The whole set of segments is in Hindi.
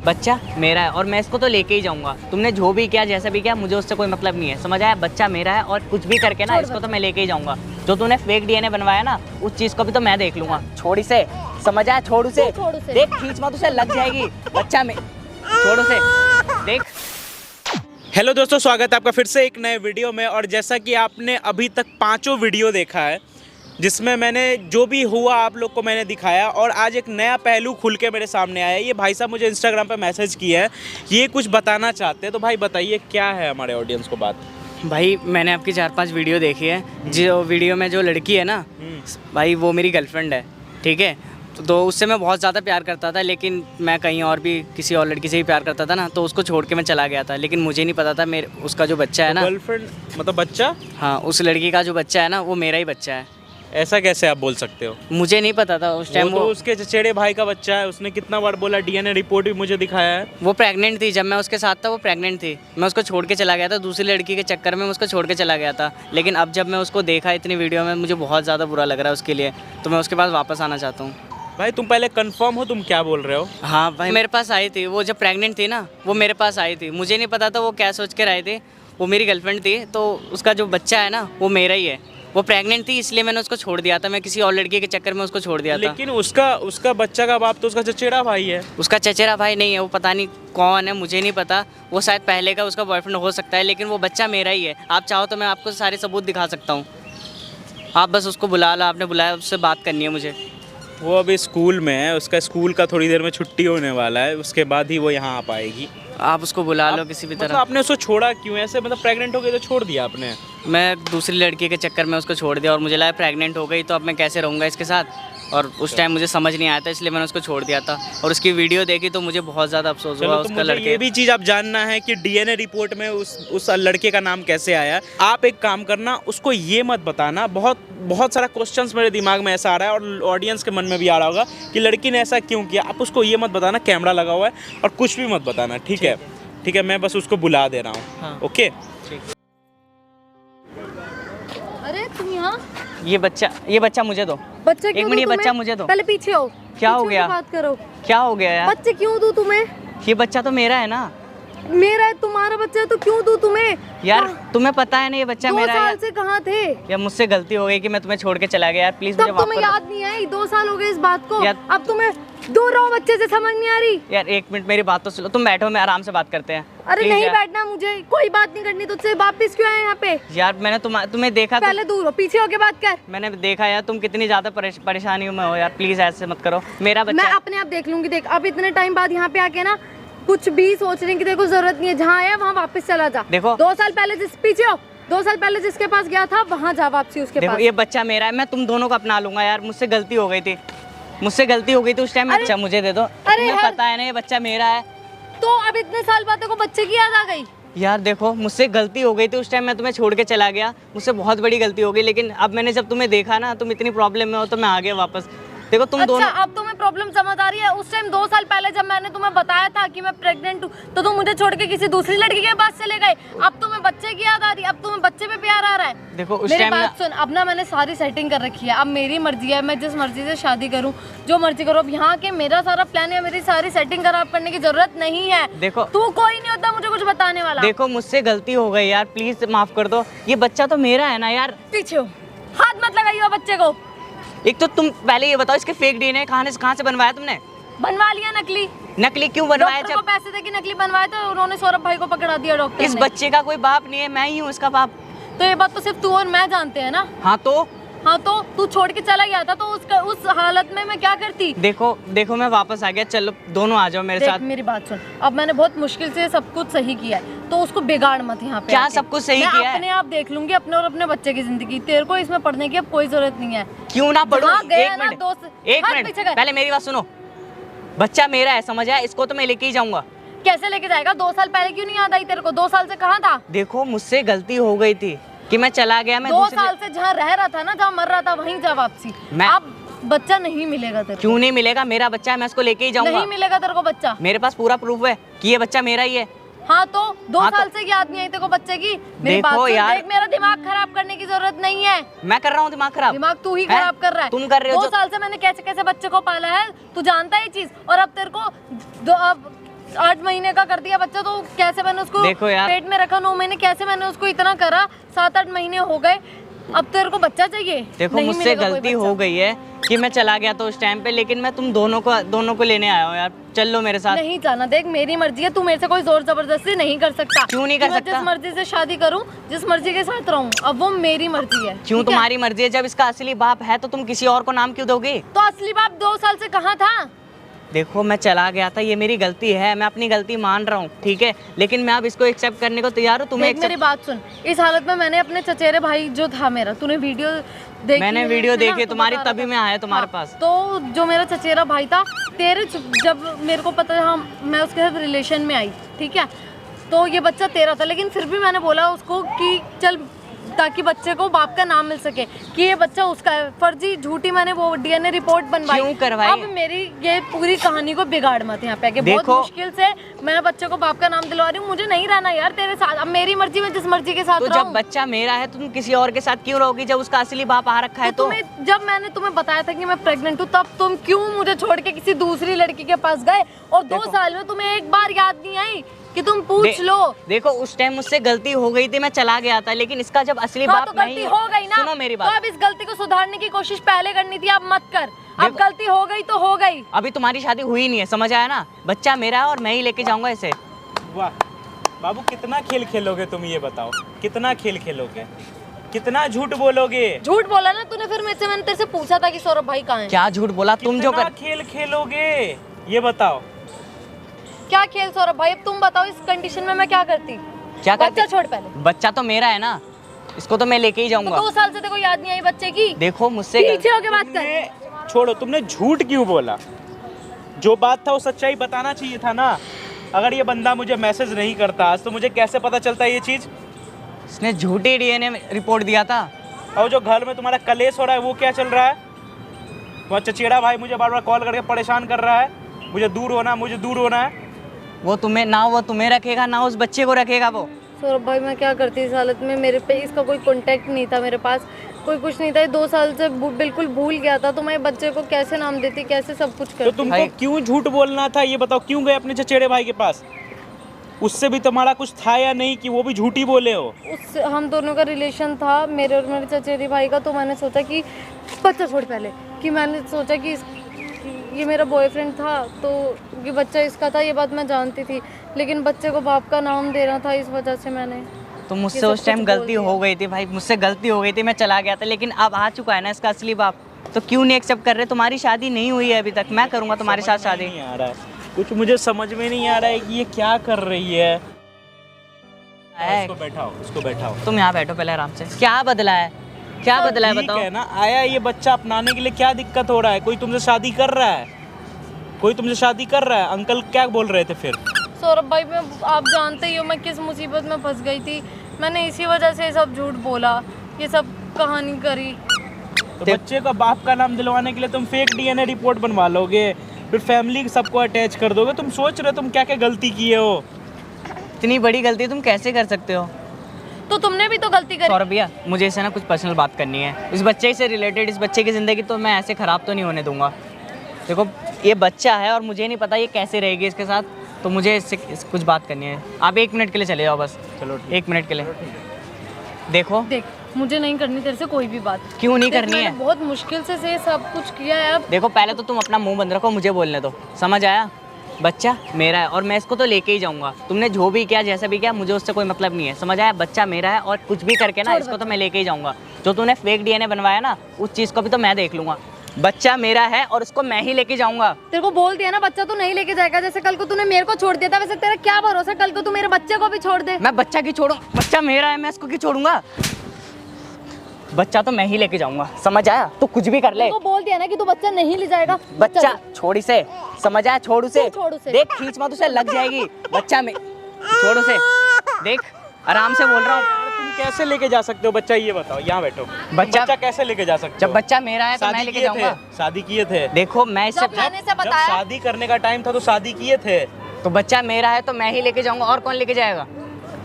बच्चा मेरा है और मैं इसको तो लेके ही जाऊंगा। तुमने जो भी किया, जैसा भी किया, मुझे उससे कोई मतलब नहीं है, समझ आया? बच्चा मेरा है और कुछ भी करके ना इसको तो मैं लेके ही जाऊंगा। जो तूने फेक डीएनए बनवाया ना, उस चीज को भी तो मैं देख लूंगा। छोड़ इसे, समझ आया? छोड़ उसे, देख खींच मत उसे, लग जाएगी। बच्चा में छोड़ उसे, देख। हेलो दोस्तों, स्वागत है आपका फिर से एक नए वीडियो में। और जैसा कि आपने अभी तक 5 वीडियो देखा है जिसमें मैंने जो भी हुआ आप लोग को मैंने दिखाया, और आज एक नया पहलू खुल के मेरे सामने आया है। ये भाई साहब मुझे इंस्टाग्राम पे मैसेज किया है, ये कुछ बताना चाहते हैं। तो भाई बताइए क्या है हमारे ऑडियंस को बात। भाई मैंने आपकी 4-5 वीडियो देखी है। जो वीडियो में जो लड़की है ना भाई, वो मेरी गर्लफ्रेंड है, ठीक है? तो उससे मैं बहुत ज़्यादा प्यार करता था, लेकिन मैं कहीं और भी किसी और लड़की से भी प्यार करता था ना, तो उसको छोड़ के मैं चला गया था। लेकिन मुझे नहीं पता था मेरे उसका जो बच्चा है ना, गर्लफ्रेंड मतलब बच्चा? हाँ, उस लड़की का जो बच्चा है ना, वो मेरा ही बच्चा है। ऐसा कैसे आप बोल सकते हो? मुझे नहीं पता था उस टाइम। वो तो उसके चचेरे भाई का बच्चा है, उसने कितना बार बोला, डीएनए रिपोर्ट भी मुझे दिखाया है। वो प्रेग्नेंट थी, जब मैं उसके साथ था वो प्रेग्नेंट थी। मैं उसको छोड़ के चला गया था, दूसरी लड़की के चक्कर में मैं उसको छोड़ के चला गया था। लेकिन अब जब मैं उसको देखा इतनी वीडियो में, मुझे बहुत ज़्यादा बुरा लग रहा है उसके लिए। तो मैं उसके पास वापस आना चाहता हूँ। भाई तुम पहले कंफर्म हो तुम क्या बोल रहे हो? हाँ भाई, मेरे पास आई थी वो, जब प्रेग्नेंट थी ना, वो मेरे पास आई थी। मुझे नहीं पता था वो क्या सोच कर आई थी। वो मेरी गर्लफ्रेंड थी, तो उसका जो बच्चा है ना, वो मेरा ही है। वो प्रेग्नेंट थी, इसलिए मैंने उसको छोड़ दिया था। मैं किसी और लड़की के चक्कर में उसको छोड़ दिया था। लेकिन उसका बच्चा का बाप तो उसका चचेरा भाई है। उसका चचेरा भाई नहीं है, वो पता नहीं कौन है, मुझे नहीं पता। वो शायद पहले का उसका बॉयफ्रेंड हो सकता है, लेकिन वो बच्चा मेरा ही है। आप चाहो तो मैं आपको सारे सबूत दिखा सकता हूँ। आप बस उसको बुला लो, आपने बुलाया, उससे बात करनी है मुझे। वो अभी स्कूल में है, उसका स्कूल का थोड़ी देर में छुट्टी होने वाला है, उसके बाद ही वो यहाँ आ पाएगी। आप उसको बुला लो किसी भी तरह। मतलब आपने उसको छोड़ा क्यों ऐसे? मतलब प्रेग्नेंट हो गई तो छोड़ दिया आपने? मैं दूसरी लड़की के चक्कर में उसको छोड़ दिया, और मुझे लगा प्रेग्नेंट हो गई तो अब मैं कैसे रहूँगा इसके साथ। और उस टाइम मुझे समझ नहीं आया था, इसलिए मैंने उसको छोड़ दिया था। और उसकी वीडियो देखी तो मुझे बहुत ज़्यादा अफसोस हुआ उसका लड़के। ये भी चीज़ आप जानना है कि डीएनए रिपोर्ट में उस लड़के का नाम कैसे आया। आप एक काम करना, उसको ये मत बताना। बहुत सारा क्वेश्चंस मेरे दिमाग में ऐसा आ रहा है, और ऑडियंस के मन में भी आ रहा होगा कि लड़की ने ऐसा क्यों किया। आप उसको ये मत बताना, कैमरा लगा हुआ है, और कुछ भी मत बताना, ठीक है? ठीक है, मैं बस उसको बुला दे रहा हूँ। हाँ। ओके ठीक। अरे तुम यहाँ? ये बच्चा मुझे दो। बच्चे एक क्यों मिनट, ये दूं बच्चा तुम्हें? मुझे दो। पहले पीछे हो। क्या हो पीछे गया? होके बात करो। क्या हो गया यार? बच्चे क्यों दूं तुम्हें? ये बच्चा तो मेरा है ना। मेरा है, तुम्हारा बच्चा है तो क्यों दूं तुम्हें? यार तुम्हें पता है ना, ये बच्चा 2 मेरा है। साल से कहाँ थे? यार मुझसे गलती हो गई कि मैं तुम्हें छोड़ के चला गया यार, प्लीज मुझे तब तुम्हें वापस। याद नहीं आई? 2 साल हो गए इस बात को। यार- अब तुम्हें दूर रहो, बच्चे से समझ नहीं आ रही। यार एक मिनट मेरी बात तो सुनो, तुम बैठो, मैं आराम से बात करते हैं। अरे Please नहीं यार। बैठना, मुझे कोई बात नहीं करनी तुझसे। वापिस क्यों आए यहाँ पे? यार मैंने तुम्हें देखा, पहले दूर हो, पीछे होके बात कर। मैंने देखा यार तुम कितनी ज्यादा परेशानी में हो यार, प्लीज ऐसे मत करो। मेरा मैं बच्चा अपने आप देख लूंगी। देख, अब इतने टाइम बाद यहाँ पे आके ना कुछ भी सोचने की देखो जरूरत नहीं है। जहाँ आया वहाँ वापस चला जा। देखो 2 साल पहले पीछे हो, 2 साल पहले जिसके पास गया था वहाँ जा वापसी उसके देखो पास। ये बच्चा मेरा है, मैं तुम दोनों को अपना लूंगा यार। मुझसे गलती हो गई थी, मुझसे गलती हो गई थी उस टाइम। अरे- बच्चा मुझे दे दो। तुम्हें यार- पता है ना ये बच्चा मेरा है। तो अब इतने साल बाद को बच्चे की याद आ गई? यार देखो मुझसे गलती हो गई थी उस टाइम, मैं तुम्हें छोड़ के चला गया, मुझसे बहुत बड़ी गलती हो गई। लेकिन अब मैंने जब तुम्हें देखा ना, तुम इतनी प्रॉब्लम में हो, तो मैं आ गया वापस। देखो तुम अच्छा, दोनों। अब तुम्हें प्रॉब्लम समझ आ रही है? उस टाइम 2 साल पहले जब मैंने तुम्हें बताया था कि मैं प्रेग्नेंट हूँ, तो तुम मुझे छोड़ के किसी दूसरी लड़की के पास चले गए। अब तुम्हें बच्चे की याद आ रही है, अब तुम्हें बच्चे पे प्यार आ रहा है। देखो उस मेरी टाइम बात सुन, अब ना मैंने सारी सेटिंग कर रखी है। अब मेरी मर्जी है, मैं जिस मर्जी से शादी करूँ, जो मर्जी करो। अब यहाँ के मेरा सारा प्लान है, मेरी सारी सेटिंग खराब करने की जरूरत नहीं है। देखो तू कोई नहीं होता मुझे कुछ बताने वाला। देखो मुझसे गलती हो गई यार, प्लीज माफ कर दो। ये बच्चा तो मेरा है ना यार। पीछे हो, हाथ मत लगाइए बच्चे को। एक तो तुम पहले ये बताओ, इसके फेक डीएनए कहाँ से बनवाया तुमने? बनवा लिया नकली। नकली क्यों बनवाया? डॉक्टर को पैसे देके नकली बनवाए तो उन्होंने सौरभ भाई को पकड़ा दिया डॉक्टर इस ने। बच्चे का कोई बाप नहीं है, मैं ही हूँ इसका बाप। तो ये बात तो सिर्फ तू और मैं जानते हैं ना। हाँ तो तू छोड़ के चला गया था, तो उस हालत में मैं क्या करती? देखो मैं वापस आ गया। चलो दोनों आ जाओ मेरे देख, साथ। मेरी बात सुन, अब मैंने बहुत मुश्किल से सब कुछ सही किया है, तो उसको बिगाड़ मत यहाँ पे क्या आके। सब कुछ सही मैं किया है? अपने आप देख लूंगी अपने और अपने बच्चे की जिंदगी। तेरे को इसमें पढ़ने की अब कोई जरूरत नहीं है। क्यों ना पढ़ूं? जहाँ गया एक ना मिनट, दोस्त, एक हाथ मिनट पीछे कर। पहले मेरी बात सुनो। बच्चा मेरा है, समझ आया? इसको तो मैं लेके ही जाऊंगा। कैसे लेके जाएगा? 2 साल पहले क्यों नहीं याद आई तेरे को? 2 साल से कहाँ था? देखो मुझसे गलती हो गई थी कि मैं चला गया। मैं 2 दूसरी- साल से जहाँ रह रहा था ना, जहाँ मर रहा था, वहीं जा वापसी। मैं- अब बच्चा नहीं मिलेगा तेरे को। क्यों नहीं मिलेगा? मेरा बच्चा है, मैं इसको लेके ही जाऊंगा। नहीं मिलेगा तेरे को बच्चा। मेरे पास पूरा प्रूफ है कि ये बच्चा मेरा ही है। हाँ तो 2 हाँ तो- साल से याद नहीं आई तेरे को बच्चे की? मेरी बात देखो सुन, यार- देख, मेरा दिमाग खराब करने की जरूरत नहीं है। मैं कर रहा हूँ दिमाग खराब? दिमाग तू ही हैं? खराब कर रहा है। तुम कर रहे हो 2 साल से मैंने कैसे कैसे बच्चे को पाला है, तू जानता है ये चीज। और अब तेरे को अब 8 महीने का कर दिया बच्चा, तो कैसे मैंने उसको देखो यार, पेट में रखा 9 महीने, कैसे मैंने उसको इतना करा, 7-8 महीने हो गए, अब तेरे को बच्चा चाहिए। देखो नहीं मुझसे मिलेगा कोई गलती बच्चा। हो गई है कि मैं चला गया था उस टाइम पे, लेकिन मैं तुम दोनों को लेने आया हूँ यार, चल लो मेरे साथ। नहीं जाना, देख मेरी मर्जी है, तू मेरे से कोई जोर जबरदस्ती नहीं कर सकता। क्यों नहीं कर मैं सकता? जिस मर्जी से शादी करूं, जिस मर्जी के साथ रहूं, अब वो मेरी मर्जी है। क्यों ठीक है? तुम्हारी मर्जी है? जब इसका असली बाप है तो तुम किसी और को नाम क्यों दोगे? तो असली बाप 2 साल से कहाँ था? देखो मैं चला गया था, ये मेरी गलती है, मैं अपनी गलती मान रहा हूँ, ठीक है, लेकिन मैं अब इसको एक्सेप्ट करने को तैयार हूँ। तुम्हें देख मेरी बात सुन, इस हालत में मैंने अपने चचेरे भाई जो था मेरा, तूने वीडियो देखी? मैंने है, वीडियो है ना? देखी तो तुम्हारी, बता रहा तभी था। मैं आया तुम्हारे हाँ, पास। तो जो मेरा चचेरा भाई था, जब मेरे को पता था मैं उसके साथ रिलेशन में आई, ठीक है, तो ये बच्चा तेरा था, लेकिन फिर भी मैंने बोला उसको कि चल, ताकि बच्चे को बाप का नाम मिल सके कि ये बच्चा उसका है। फर्जी झूठी मैंने वो डीएनए रिपोर्ट बनवाई। क्यों करवाई? अब मेरी ये पूरी कहानी को बिगाड़ मत यहाँ पे आके। बहुत देखो, मुश्किल से मैं बच्चे को बाप का नाम दिलवा रही हूँ, मुझे नहीं रहना यार तेरे साथ, अब मेरी मर्जी में जिस मर्जी के साथ तो रहूं। जब बच्चा मेरा है तो तुम किसी और के साथ क्यों रहोगी, जब उसका असली बाप आ रखा है तो? जब मैंने तुम्हें बताया था कि मैं प्रेग्नेंट हूँ, तब तुम क्यों मुझे छोड़ के किसी दूसरी लड़की के पास गए? और 2 साल में तुम्हें एक बार याद नहीं आई कि तुम पूछ लो? देखो उस टाइम मुझसे गलती हो गई थी, मैं चला गया था, लेकिन इसका जब असली हाँ, बाप तो गलती हो गई ना, सुनो मेरी तो बात। अब इस गलती को सुधारने की कोशिश पहले करनी थी, अब मत कर। अब गलती हो गई तो हो गई। अभी तुम्हारी शादी हुई नहीं है, समझ आया ना? बच्चा मेरा है और मैं ही लेके जाऊंगा इसे। वाह बाबू, कितना खेल खेलोगे तुम, ये बताओ, कितना खेल खेलोगे, कितना झूठ बोलोगे? झूठ बोला ना तूने, फिर मेरे से, मैंने तेरे से पूछा था कि सौरभ भाई कहाँ है। क्या झूठ बोला? तुम जो कितना कर खेल खेलोगे, ये बताओ। क्या खेल सौरभ भाई? अब तुम बताओ, इस कंडीशन में मैं क्या करती? क्या बच्चा करती? छोड़ पहले। बच्चा तो मेरा है ना, इसको तो मैं लेके ही तो जाऊंगा। 2 साल से तेरे को याद नहीं आई बच्चे की? देखो मुझसे पीछे होके बात कर। तुमने छोड़ो, तुमने झूठ क्यों बोला? जो बात था वो सच्चाई बताना चाहिए था ना। अगर ये बंदा मुझे मैसेज नहीं करता आज, तो मुझे कैसे पता चलता ये चीज? इसने झूठी डीएनए रिपोर्ट दिया था। और जो घर में तुम्हारा कलेश हो रहा है वो क्या चल रहा है? वो चचेरा भाई मुझे बार बार कॉल करके परेशान कर रहा है, मुझे दूर होना, मुझे दूर होना है। वो तुम्हें रखेगा ना उस बच्चे को रखेगा वो। सौरभ भाई मैं क्या करती इस हालत में? मेरे पे इसका कोई कांटेक्ट नहीं था, मेरे पास कोई कुछ नहीं था। ये 2 साल से बिल्कुल भूल गया था, तो मैं बच्चे को कैसे नाम देती, कैसे सब कुछ तो करती? तुमको क्यों झूठ बोलना था, ये बताओ? क्यों गए अपने चचेरे भाई के पास? उससे भी तुम्हारा कुछ था या नहीं कि वो भी झूठी बोले हो? उससे हम दोनों का रिलेशन था, मेरे और मेरे चचेरी भाई का। तो मैंने सोचा कि बच्चा छोड़ पहले, कि मैंने सोचा कि ये मेरा बॉयफ्रेंड था, तो ये बच्चा इसका था, ये बात मैं जानती थी, लेकिन बच्चे को बाप का नाम देना था, इस वजह से मैंने तो ये मुझसे सब उस टाइम कुछ गलती बोल हो गई थी भाई, मुझसे गलती हो गई थी, मैं चला गया था, लेकिन अब आ चुका है ना इसका असली बाप, तो क्यों नहीं एक्सेप्ट कर रहे? तुम्हारी शादी नहीं हुई है अभी तक, मैं करूंगा तुम्हारे साथ शादी। नहीं आ रहा है कुछ, मुझे समझ में नहीं आ रहा है कि ये क्या कर रही है। इसको बैठाओ, इसको बैठाओ। तुम यहाँ बैठो पहले आराम से। क्या बदला है, क्या बदला है ठीक बताओ? है ना, आया ये बच्चा अपनाने के लिए, क्या दिक्कत हो रहा है? कोई तुमसे शादी कर रहा है, कोई तुमसे शादी कर रहा है? अंकल क्या बोल रहे थे फिर? सौरभ भाई मैं, आप जानते ही हो मैं किस मुसीबत में फंस गई थी, मैंने इसी वजह से सब झूठ बोला, ये सब कहानी करी। तो बच्चे का बाप का नाम दिलवाने के लिए तुम फेक डीएनए रिपोर्ट बनवा लोगे, फिर फैमिली सबको अटैच कर दोगे। तुम सोच रहे हो तुम क्या क्या गलती किए हो? इतनी बड़ी गलती तुम कैसे कर सकते हो? तो तुमने भी तो गलती करी। सौरभ भैया मुझे इससे ना कुछ पर्सनल बात करनी है, इस बच्चे से रिलेटेड, इस बच्चे की ज़िंदगी तो मैं ऐसे ख़राब तो नहीं होने दूंगा। देखो ये बच्चा है और मुझे नहीं पता ये कैसे रहेगी इसके साथ, तो मुझे इससे कुछ बात करनी है। आप 1 मिनट के लिए चले जाओ बस। चलो 1 मिनट के लिए। देखो देख मुझे नहीं करनी तेरे से कोई भी बात। क्यों नहीं देख, करनी मैंने है? बहुत मुश्किल से सब कुछ किया है। अब देखो पहले तो तुम अपना मुंह बंद रखो, मुझे बोलने दो, समझ आया? बच्चा मेरा है और मैं इसको तो लेके ही जाऊंगा। तुमने जो भी किया, जैसा भी किया, मुझे उससे कोई मतलब नहीं है, समझ आया? बच्चा मेरा है और कुछ भी करके ना इसको तो मैं लेके ही जाऊंगा। जो तूने फेक डीएनए बनवाया ना, उस चीज़ को भी तो मैं देख लूंगा। बच्चा मेरा है और उसको मैं ही लेके जाऊंगा। तेरे को बोल दिया ना, बच्चा तो नहीं लेके जाएगा। जैसे कल को तूने मेरे को छोड़ दिया था, वैसे तेरा क्या भरोसा कल को तू मेरे बच्चे को भी छोड़ दे। मैं बच्चा की छोड़ू? बच्चा मेरा है, मैं इसको क्यों छोड़ूंगा? बच्चा तो मैं ही लेके जाऊंगा, समझ आया? तो कुछ भी कर ले। तेरे को बोल दिया ना कि तू बच्चा नहीं ले जाएगा। बच्चा छोड़ इसे, समझ आया? छोड़ उसे, तू छोड़ उसे। देख खींच मत, उसे लग जाएगी। बच्चा में छोड़ उसे, देख आराम से बोल रहा हूँ। तुम कैसे लेके जा सकते हो बच्चा, ये बताओ? यहाँ बैठो। बच्चा कैसे लेके जा सकते जब हो? बच्चा मेरा है तो मैं शादी लेके किए थे, जाऊंगा। शादी किए थे। देखो मैं इससे जब मैंने से जब बताया, शादी करने का टाइम था तो शादी किए थे। तो बच्चा मेरा है तो मैं ही लेके जाऊंगा, और कौन लेके जाएगा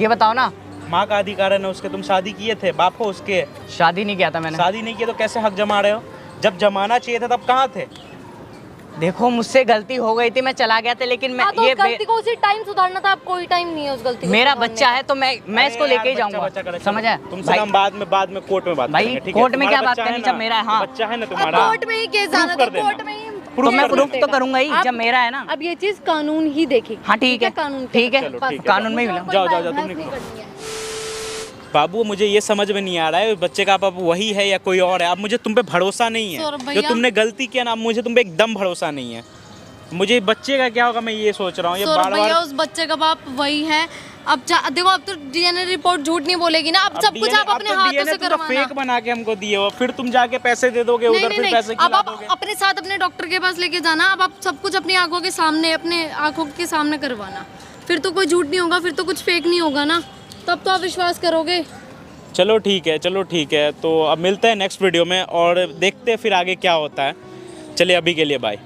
ये बताओ ना? माँ का अधिकार है ना उसके, तुम शादी किए थे, बाप हो उसके। शादी नहीं किया था मैंने। शादी नहीं किया तो कैसे हक जमा रहे हो? जब जमाना चाहिए था तब कहाँ थे? देखो मुझसे गलती हो गई थी, मैं चला गया था, लेकिन मैं हाँ, तो ये उस गलती को उसी टाइम सुधारना था। अब कोई टाइम नहीं है उस गलती को मेरा सुधारने बच्चा का। है तो मैं इसको लेके ही जाऊंगा, समझ आया? तुमसे हम बाद में कोर्ट में बात भाई, करेंगे, ठीक है? कोर्ट में क्या तुम्हारा बात बच्चा करनी है जब ना, मेरा है, हाँ। बच्चा है ना अब तुम्हारा, कोर्ट में ही केस जाना कर था, देना। कोर्ट में ही तो मैं कर प्रूफ देगा। तो करूंगा ही अब- जब मेरा है ना। अब ये चीज कानून ही देखेगी। हाँ ठीक है, कानून ठीक है, चलो, ठीक है। कानून में ही मुझे मिला। और कोई जाओ, बहस तुम नहीं निकलो। करनी है। बाबू मुझे ये समझ में नहीं आ रहा है बच्चे का अब वही है या कोई और है। अब मुझे तुम पे भरोसा नहीं है, सौरभ जो भैया- तुमने गलती किया ना, अब मुझे तुम पे एकदम भरोसा नहीं है। मुझे बच्चे का क्या होगा मैं ये सोच रहा हूँ। ये सौरभ बार भैया बार उस बच्चे का बाप वही है। अब देखो, अब तो डीएनए रिपोर्ट झूठ नहीं बोलेगी ना। अब सब कुछ आप अपने हाथों से करवाना। फेक बना के हमको दिए हो, फिर तुम जाके पैसे दे दोगे नहीं उधर, नहीं फिर नहीं, पैसे अब खिला आप दोगे। अपने साथ अपने डॉक्टर के पास लेके जाना। अब आप सब कुछ अपनी आंखों के सामने, अपने आंखों के सामने करवाना। फिर तो कोई झूठ नहीं होगा, फिर तो कुछ फेक नहीं होगा ना, तब तो आप विश्वास करोगे। चलो ठीक है, तो अब मिलते हैं नेक्स्ट वीडियो में और देखते हैं फिर आगे क्या होता है। चलिए अभी के लिए बाय।